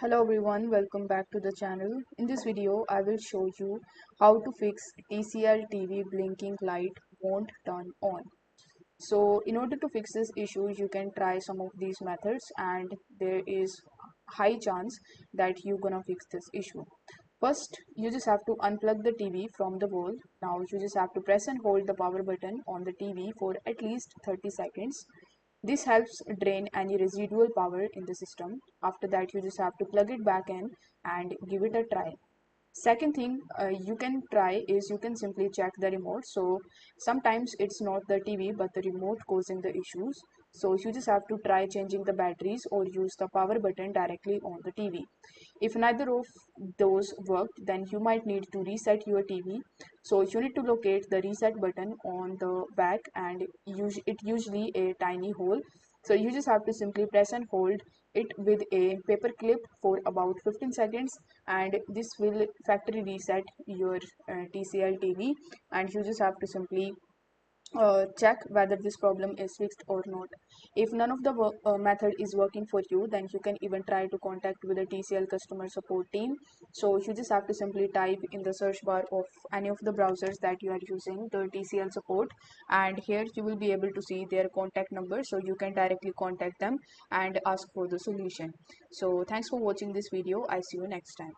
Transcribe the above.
Hello everyone, welcome back to the channel. In this video, I will show you how to fix TCL TV blinking light won't turn on. So in order to fix this issue, you can try some of these methods and there is high chance that you're gonna fix this issue. First, you just have to unplug the TV from the wall. Now you just have to press and hold the power button on the TV for at least 30 seconds. This helps drain any residual power in the system. After that, you just have to plug it back in and give it a try. Second thing you can try is you can simply check the remote. So sometimes it's not the TV but the remote causing the issues. So you just have to try changing the batteries or use the power button directly on the TV. If neither of those worked, then you might need to reset your TV. So you need to locate the reset button on the back and use it usually a tiny hole. So you just have to simply press and hold it with a paper clip for about 15 seconds and this will factory reset your TCL TV, and you just have to simply check whether this problem is fixed or not. If none of the method is working for you, then you can even try to contact with the TCL customer support team. So you just have to simply type in the search bar of any of the browsers that you are using the TCL support, and here you will be able to see their contact number, so you can directly contact them and ask for the solution. So thanks for watching this video. I see you next time.